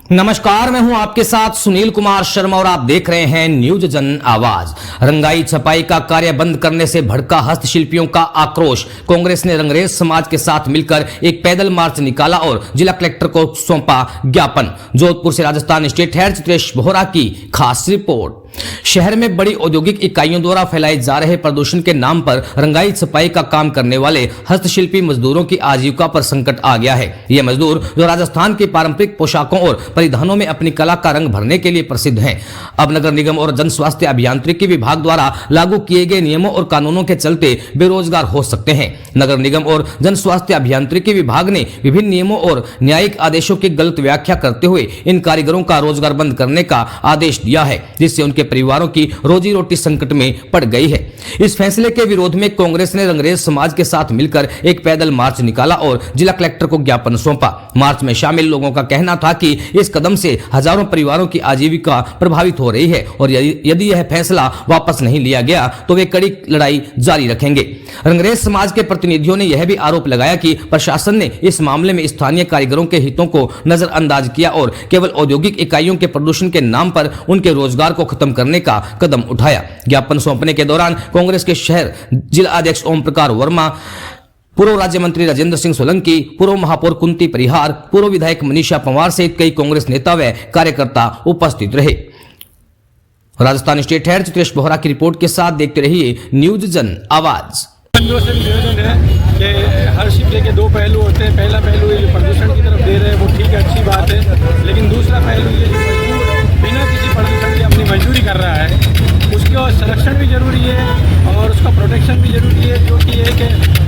नमस्कार, मैं हूं आपके साथ सुनील कुमार शर्मा और आप देख रहे हैं न्यूज जन आवाज। रंगाई छपाई का कार्य बंद करने से भड़का हस्तशिल्पियों का आक्रोश। कांग्रेस ने रंगरेज समाज के साथ मिलकर एक पैदल मार्च निकाला और जिला कलेक्टर को सौंपा ज्ञापन। जोधपुर से राजस्थान स्टेट हेड चित्रेश बोहरा की खास रिपोर्ट। शहर में बड़ी औद्योगिक इकाइयों द्वारा फैलाए जा रहे प्रदूषण के नाम पर रंगाई छपाई का काम करने वाले हस्तशिल्पी मजदूरों की आजीविका पर संकट आ गया है। ये मजदूर जो राजस्थान की पारंपरिक पोशाकों और परिधानों में अपनी कला का रंग भरने के लिए प्रसिद्ध हैं, अब नगर निगम और जन स्वास्थ्य अभियांत्रिकी विभाग द्वारा लागू किए गए नियमों और कानूनों के चलते बेरोजगार हो सकते हैं। नगर निगम और जन स्वास्थ्य अभियांत्रिकी विभाग ने विभिन्न नियमों और न्यायिक आदेशों की गलत व्याख्या करते हुए इन कारीगरों का रोजगार बंद करने का आदेश दिया है, जिससे उनके परिवारों की रोजी रोटी संकट में पड़ गई है। इस फैसले के विरोध में कांग्रेस ने रंगरेज समाज के साथ मिलकर एक पैदल मार्च निकाला और जिला कलेक्टर को ज्ञापन सौंपा। मार्च में शामिल लोगों का कहना था कि इस कदम से हजारों परिवारों की आजीविका प्रभावित हो रही है और यदि यह फैसला वापस नहीं लिया गया तो वे कड़ी लड़ाई जारी रखेंगे। रंगरेज समाज के प्रतिनिधियों ने यह भी आरोप लगाया कि प्रशासन ने इस मामले में स्थानीय कारीगरों के हितों को नजरअंदाज किया और केवल औद्योगिक इकाइयों के प्रदूषण के नाम पर उनके रोजगार को खत्म करने का कदम उठाया। ज्ञापन सौंपने के दौरान कांग्रेस के शहर जिला अध्यक्ष ओम प्रकाश वर्मा, पूर्व राज्य मंत्री राजेंद्र सिंह सोलंकी, पूर्व महापौर कुंती परिहार, पूर्व विधायक मनीषा पंवार सहित कई कांग्रेस नेता व कार्यकर्ता उपस्थित रहे। राजस्थान स्टेट हेड चित्रेश बोहरा की रिपोर्ट के साथ देखते रहिए न्यूज जन आवाज। निवेदन है कि हर सिक्के के दो पहलू होते हैं। पहला पहलू ये जो प्रदूषण की तरफ दे रहे हैं वो ठीक है, अच्छी बात है, लेकिन दूसरा पहलू ये जो मजदूर बिना किसी प्रदूषण के अपनी मजदूरी कर रहा है, उसका संरक्षण भी जरूरी है और उसका प्रोटेक्शन भी जरूरी है, जो कि एक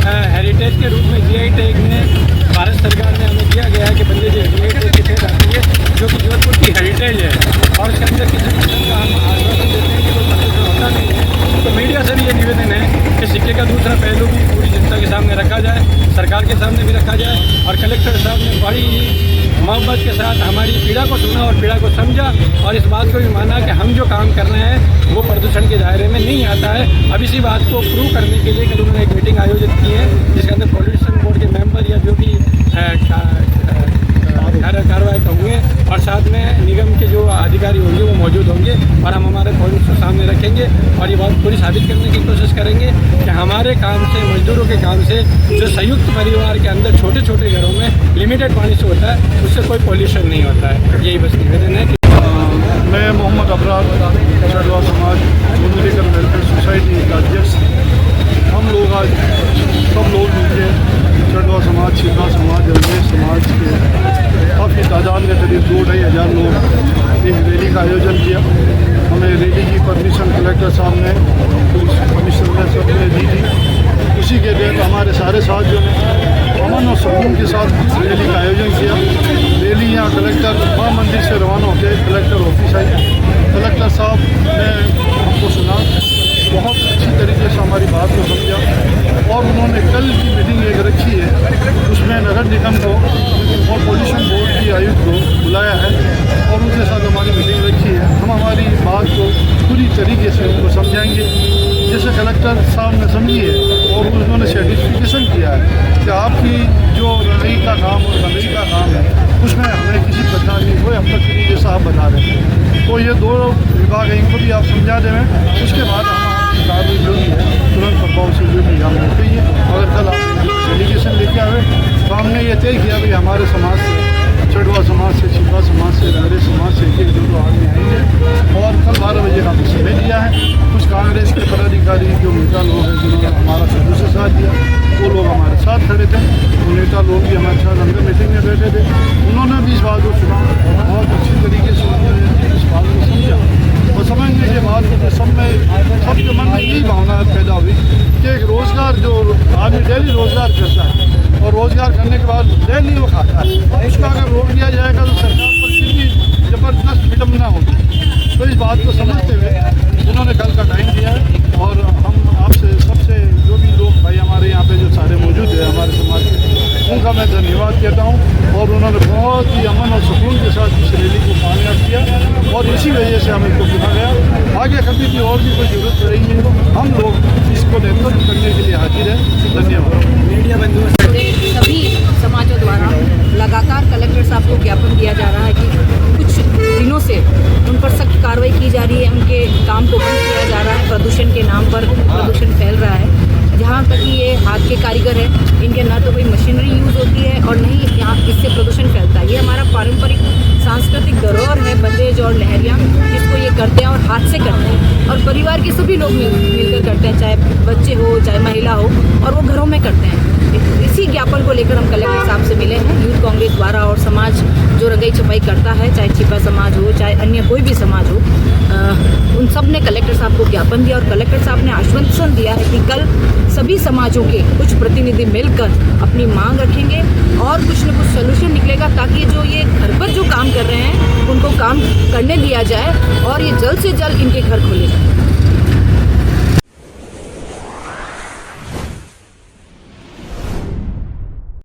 हेरिटेज के रूप में GI टैग में भारत सरकार ने हमें दिया गया है कि बंदे जो GI टैग के तहत आती है, जो कि जोधपुर की हेरिटेज है और उसके अंदर किसी किस्म का हम आश्वासन देते हैं कि कोई प्रदूषण होता नहीं है। तो मीडिया से भी ये निवेदन है कि सिक्के का दूसरा पहलू भी पूरी जनता के सामने रखा जाए, सरकार के सामने भी रखा जाए। और कलेक्टर साहब ने बड़ी ही मोहब्बत के साथ हमारी पीड़ा को सुना और पीड़ा को समझा और इस बात को भी माना कि हम जो काम कर रहे हैं वो प्रदूषण के दायरे में नहीं आता है। अब इसी बात को प्रूव करने के लिए कल उन्होंने एक मीटिंग आयोजित की है, जिसके अंदर पॉल्यूशन बोर्ड के मेंबर या जो भी कार्रवाई होंगे और साथ में निगम के जो अधिकारी होंगे वो मौजूद होंगे और हम हमारे पॉइंट्स को सामने रखेंगे और ये बात पूरी साबित करने की कोशिश करेंगे कि हमारे काम से, मजदूरों के काम से, जो संयुक्त परिवार के अंदर छोटे छोटे घरों में लिमिटेड पानी से होता है, उससे कोई पॉल्यूशन नहीं होता है। यही बस निवेदन है। मैं मोहम्मद अबरार, चढ़वा समाज न्यूमेरिकल वेलफेयर सोसाइटी का अध्यक्ष। हम लोग आज सब लोग मिलकर चढ़वा समाज, छिंदा समाज, रंगरेज समाज के काफ़ी तादाद में करीब 2-2.5 हज़ार लोग एक रैली का आयोजन किया। हमें रैली की परमिशन कलेक्टर साहब ने, पुलिस कमिश्नर ने सबने दी थी। उसी के तहत हमारे सारे साथियों ने अमन और सुकून के साथ रैली का आयोजन किया। रैली यहाँ कलेक्टर महामंदिर से रवाना होकर कलेक्टर ऑफिस आई। कलेक्टर साहब ने हमको सुना, बहुत अच्छी तरीके से हमारी बात को समझा और उन्होंने कल की मीटिंग एक रखी है, उसमें नगर निगम को और पॉल्यूशन बोर्ड की आयुक्त को बुलाया है और उनके साथ हमारी मीटिंग रखी है। हम हमारी बात को पूरी तरीके से उनको समझाएंगे जैसे कलेक्टर साहब ने समझी है और उन्होंने सर्टिफिकेशन किया है कि आपकी जो रंगाई का काम और रंगाई का काम है उसमें हमें किसी प्रकार की कोई हफ्ता नहीं, जैसा आप बता रहे हैं। तो ये 2 विभाग हैं, इनको भी आप समझा दें, उसके बाद हम कार्रवाई जो भी है तुरंत प्रभाव से जो भी हम होते ही। अगर कल आप डेलीगेशन लेके आए तो हमने ये तय किया कि हमारे समाज से, चढ़वा समाज से, छिंदा समाज से, रंगरेज समाज से 1-2 आदमी आएंगे और कल 12 बजे का हमने समय दिया है। कुछ कांग्रेस के पदाधिकारी जो नेता लोग हैं जिन्होंने हमारा सदस्य से साथ दिया, वो लोग हमारे साथ खड़े थे। वो नेता लोग भी हमारे साथ अंदर मीटिंग में बैठे थे। उन्होंने भी इस बात को सुना, बहुत अच्छी तरीके से उन्होंने इस बात को समझा और समझने के बाद सबके मन में यही भावना पैदा हुई कि एक रोज़गार जो आदमी डेली रोज़गार करता है और रोज़गार करने के बाद डेली वो खाता है, उसका अगर रोक दिया जाएगा तो सरकार पर कितनी ज़बरदस्त विडम्बना होगी। तो इस बात को समझते हुए उन्होंने कल का टाइम दिया है और हम आपसे सबसे जो भी लोग भाई हमारे यहाँ पे जो सारे मौजूद है हमारे समाज के, उनका मैं धन्यवाद कहता हूँ और उन्होंने बहुत ही अमन और सुकून के साथ इस रैली को कामयाब किया और इसी वजह से हमें को चुना गया। आगे कभी भी और भी कोई जरूरत पड़ेगी तो हम लोग इसको नेतृत्व करने के लिए हाजिर हैं। धन्यवाद। मीडिया बंधु सभी समाजों द्वारा लगातार कलेक्टर साहब को ज्ञापन दिया जा रहा है कि दिनों से उन पर सख्त कार्रवाई की जा रही है, उनके काम को बंद किया जा रहा है। प्रदूषण के नाम पर प्रदूषण फैल रहा है। जहाँ तक कि ये हाथ के कारीगर है, इनके ना तो कोई मशीनरी यूज़ होती है और नहीं यहाँ इससे प्रदूषण फैलता है। ये हमारा पारंपरिक सांस्कृतिक धरोहर है, बंदेज और लहरिया, जिसको ये करते हैं और हाथ से करते हैं और परिवार के सभी लोग मिलकर करते हैं, चाहे बच्चे हो चाहे महिला हो, और वो घरों में करते हैं। इसी ज्ञापन को लेकर हम कलेक्टर साहब से मिले हैं। यूथ कांग्रेस द्वारा और समाज जो रंगाई छपाई करता है, चाहे छिपा समाज हो चाहे अन्य कोई भी समाज हो, उन सब ने कलेक्टर साहब को ज्ञापन दिया और कलेक्टर साहब ने आश्वासन दिया है कि कल सभी समाजों के कुछ प्रतिनिधि मिलकर अपनी मांग रखेंगे और कुछ न कुछ सोल्यूशन निकलेगा, ताकि जो ये घर पर जो काम कर रहे हैं उनको काम करने दिया जाए और ये जल्द से जल्द इनके घर खोले जाए।